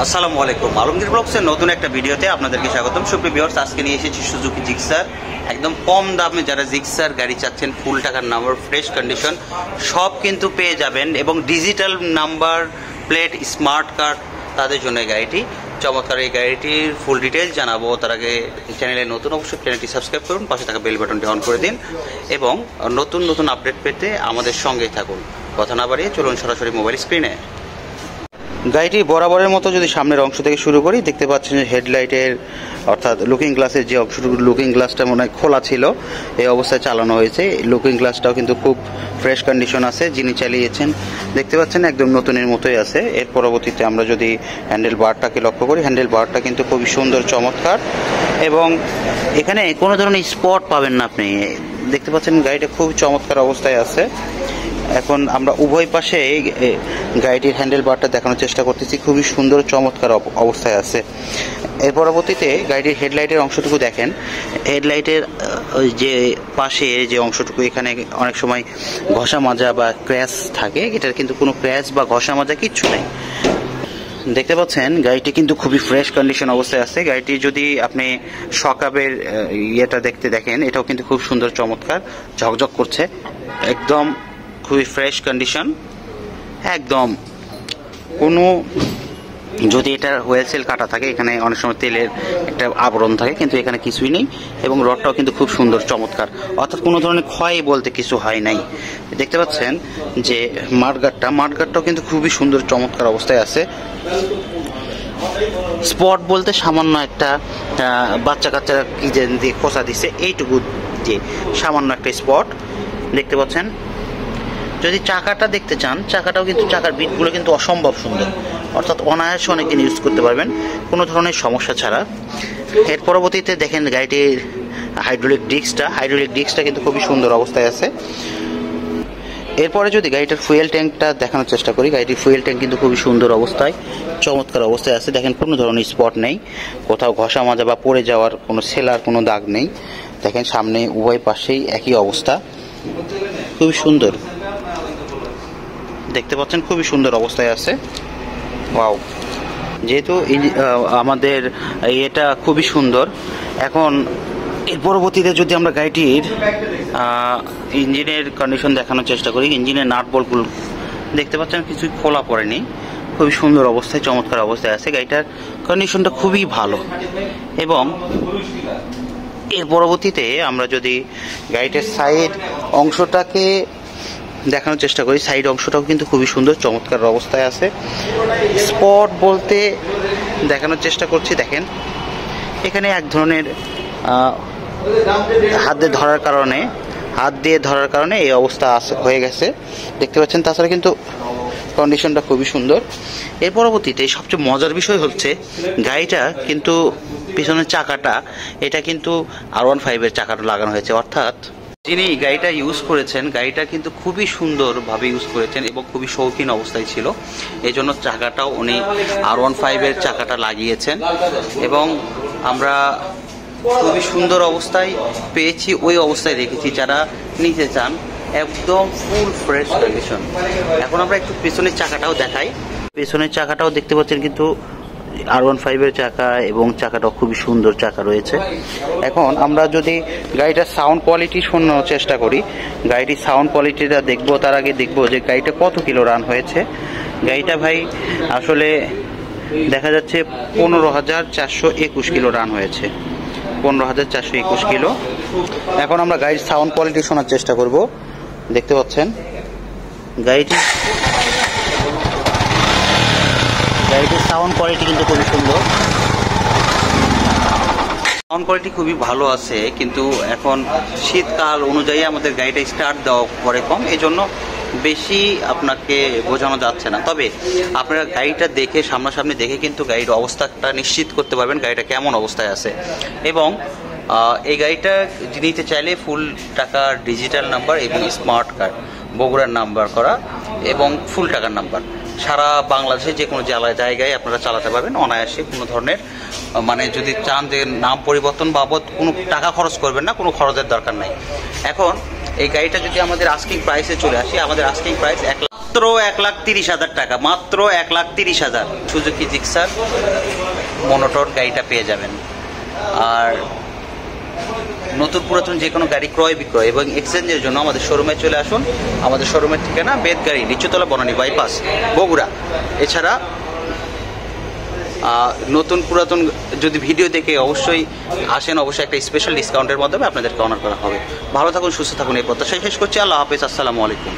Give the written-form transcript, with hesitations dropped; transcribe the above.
আসসালামু আলাইকুম, আলমগীর ব্লগসের নতুন একটা ভিডিওতে আপনাদেরকে স্বাগতম। সুপ্রিয় ভিউয়ার্স, আজকে নিয়ে এসেছি সুজুকি জিক্সার। একদম কম দামে যারা জিক্সার গাড়ি চাচ্ছেন, ফুল টাকার নাম্বার, ফ্রেশ কন্ডিশন সব কিন্তু পেয়ে যাবেন, এবং digital number plate, smart card, তাদের জন্য এই গাড়িটি চমৎকার। এই গাড়িটির ফুল ডিটেলস জানাবো, তার আগে চ্যানেলে নতুন অবশ্যই চ্যানেলটি সাবস্ক্রাইব করুন, পাশে থাকা বেল বাটনটি অন করে দিন এবং নতুন নতুন আপডেট পেতে আমাদের সঙ্গেই থাকুন। কথা না বাড়িয়ে চলুন সরাসরি মোবাইল স্ক্রিনে। গাড়িটি বরাবরের মতো যদি সামনের অংশ থেকে শুরু করি, দেখতে পাচ্ছেন যে হেডলাইটের অর্থাৎ লুকিং গ্লাসের যে অংশটুকু, লুকিং গ্লাসটা মনে হয় খোলা ছিল, এই অবস্থায় চালানো হয়েছে। লুকিং গ্লাসটাও কিন্তু খুব ফ্রেশ কন্ডিশন আছে, যিনি চালিয়েছেন দেখতে পাচ্ছেন একদম নতুনের মতোই আছে। এর পরবর্তীতে আমরা যদি হ্যান্ডেল বারটাকে লক্ষ্য করি, হ্যান্ডেল বারটা কিন্তু খুবই সুন্দর, চমৎকার, এবং এখানে কোনো ধরনের স্পট পাবেন না আপনি। দেখতে পাচ্ছেন গাড়িটা খুব চমৎকার অবস্থায় আছে। এখন আমরা উভয় পাশে গাড়িটির হ্যান্ডেল বারটা দেখানোর চেষ্টা করতেছি, খুবই সুন্দর চমৎকার অবস্থায় আছে। এর পরবর্তীতে গাড়িটির হেডলাইটের অংশটুকু দেখেন। হেডলাইটের যে পাশে যে অংশটুকু, এখানে অনেক সময় ঘষা মাজা বা ক্র্যাশ থাকে, এটার কিন্তু কোনো ক্র্যাশ বা ঘষা মাজা কিচ্ছু নেই। দেখতে পাচ্ছেন গাড়িটি কিন্তু খুবই ফ্রেশ কন্ডিশন অবস্থায় আছে। গাড়িটি যদি আপনি সকাবের ইয়েটা দেখেন, এটাও কিন্তু খুব সুন্দর, চমৎকার, ঝকঝক করছে, একদম খুবই ফ্রেশ কন্ডিশন। একদম কোনো যদি এটা হুইল সেল কাটা থাকে, এখানে অনেক সময় তেলের একটা আবরণ থাকে, কিন্তু এখানে কিছুই নেই, এবং রডটাও কিন্তু খুব সুন্দর, চমৎকার, অর্থাৎ কোনো ধরনের ক্ষয় বলতে কিছু হয় নাই। দেখতে পাচ্ছেন যে মাঠগাটটাও কিন্তু খুবই সুন্দর, চমৎকার অবস্থায় আছে। স্পট বলতে সামান্য একটা বাচ্চা কাচ্চারা কি দিয়ে খোঁচা দিছে, এইটুকু যে সামান্য একটা স্পট দেখতে পাচ্ছেন। যদি চাকাটা দেখতে চান, চাকাটাও কিন্তু চাকার বিটগুলো কিন্তু অসম্ভব সুন্দর, অর্থাৎ অনায়াসে অনেকদিন ইউজ করতে পারবেন কোনো ধরনের সমস্যা ছাড়া। এর পরবর্তীতে দেখেন গাড়িটির হাইড্রোলিক ডিস্কটা কিন্তু খুবই সুন্দর অবস্থায় আছে। এরপরে যদি গাড়িটার ফুয়েল ট্যাঙ্কটা দেখানোর চেষ্টা করি, গাড়িটির ফুয়েল ট্যাঙ্ক কিন্তু খুবই সুন্দর অবস্থায়, চমৎকার অবস্থায় আছে। দেখেন কোনো ধরনের স্পট নেই, কোথাও ঘষা মাজা বা পড়ে যাওয়ার কোনো সেলার কোনো দাগ নেই। দেখেন সামনে উভয় পাশেই একই অবস্থা, খুবই সুন্দর দেখতে পাচ্ছেন, খুবই সুন্দর অবস্থায় আছে। ওয়াও, যেহেতু আমাদের এটা খুবই সুন্দর। এখন এর পরবর্তীতে যদি আমরা গাড়িটির ইঞ্জিনের কন্ডিশন দেখানোর চেষ্টা করি, ইঞ্জিনের নাট বল্টগুলো দেখতে পাচ্ছেন কিছুই খোলা পড়েনি, খুবই সুন্দর অবস্থায়, চমৎকার অবস্থায় আছে। গাড়িটার কন্ডিশনটা খুবই ভালো। এবং এর পরবর্তীতে আমরা যদি গাড়িটার সাইড অংশটাকে দেখানোর চেষ্টা করি, সাইড অংশটাও কিন্তু খুবই সুন্দর, চমৎকার অবস্থায় আছে। স্পট বলতে দেখানোর চেষ্টা করছি, দেখেন এখানে এক ধরনের হাত দিয়ে ধরার কারণে এই অবস্থা হয়ে গেছে, দেখতে পাচ্ছেন। তাছাড়া কিন্তু কন্ডিশনটা খুবই সুন্দর। এর পরবর্তীতে সবচেয়ে মজার বিষয় হচ্ছে গাড়িটা কিন্তু পিছনের চাকাটা, এটা কিন্তু R15 চাকাটা লাগানো হয়েছে, অর্থাৎ যিনি গাড়িটা ইউজ করেছেন, গাড়িটা কিন্তু খুবই সুন্দরভাবে ইউজ করেছেন এবং খুবই শৌখিন অবস্থায় ছিল, এই জন্য চাকাটাও উনি R15 চাকাটা লাগিয়েছেন, এবং আমরা খুবই সুন্দর অবস্থায় পেয়েছি, ওই অবস্থায় রেখেছি। যারা নিতে চান একদম ফুল ফ্রেশ কন্ডিশন। এখন আমরা একটু পেছনের চাকাটাও দেখাই। পেছনের চাকাটাও দেখতে পাচ্ছেন কিন্তু R15 চাকা, এবং চাকাটাও খুবই সুন্দর চাকা রয়েছে। এখন আমরা যদি গাড়িটার সাউন্ড কোয়ালিটি শোনার চেষ্টা করি, গাড়িটির সাউন্ড কোয়ালিটিটা দেখবো, তার আগে দেখবো যে গাড়িটা কত কিলো রান হয়েছে। গাড়িটা ভাই আসলে দেখা যাচ্ছে 15,421 কিলো রান হয়েছে, 15,421 কিলো। এখন আমরা গাড়ির সাউন্ড কোয়ালিটি শোনার চেষ্টা করব। দেখতে পাচ্ছেন গাড়িটির সাউন্ড কোয়ালিটি কিন্তু খুবই সুন্দর, সাউন্ড কোয়ালিটি খুবই ভালো আছে। কিন্তু এখন শীতকাল অনুযায়ী আমাদের গাড়িটা স্টার্ট দেওয়া পরে কম, এই জন্য বেশি আপনাকে বোঝানো যাচ্ছে না। তবে আপনারা গাড়িটা দেখে, সামনাসামনি দেখে কিন্তু গাড়ির অবস্থাটা নিশ্চিত করতে পারবেন গাড়িটা কেমন অবস্থায় আছে। এবং এই গাড়িটা নিতে চাইলে ফুল টাকার ডিজিটাল নাম্বার এবং স্মার্ট কার্ড, বগুড়ার নাম্বার করা এবং ফুল টাকার নাম্বার, সারা বাংলাদেশে যে কোনো জায়গায় আপনারা চালাতে পারবেন অনায়াসে। কোনো ধরনের মানে যদি চান যে নাম পরিবর্তন বাবদ কোনো টাকা খরচ করবেন না, কোনো খরচের দরকার নাই। এখন এই গাড়িটা যদি আমাদের আস্কিং প্রাইসে চলে আসি, আমাদের আস্কিং প্রাইস মাত্র 1,30,000 টাকা, মাত্র 1,30,000 সুজুকি জিক্সার মনোটন গাড়িটা পেয়ে যাবেন। আর নতুন পুরাতন যে কোনো গাড়ি ক্রয় বিক্রয় এবং এক্সচেঞ্জের জন্য আমাদের শোরুমে চলে আসুন। আমাদের শোরুমের ঠিকানা বেদগাড়ি, নিচুতলা, বনানী বাইপাস, বগুড়া। এছাড়া নতুন পুরাতন যদি ভিডিও দেখে অবশ্যই আসেন, অবশ্যই একটা স্পেশাল ডিসকাউন্টের মাধ্যমে আপনাদেরকে অনার করা হবে। ভালো থাকুন, সুস্থ থাকুন, এই প্রত্যাশায় শেষ করছি। আল্লাহ হাফেজ, আসসালামু আলাইকুম।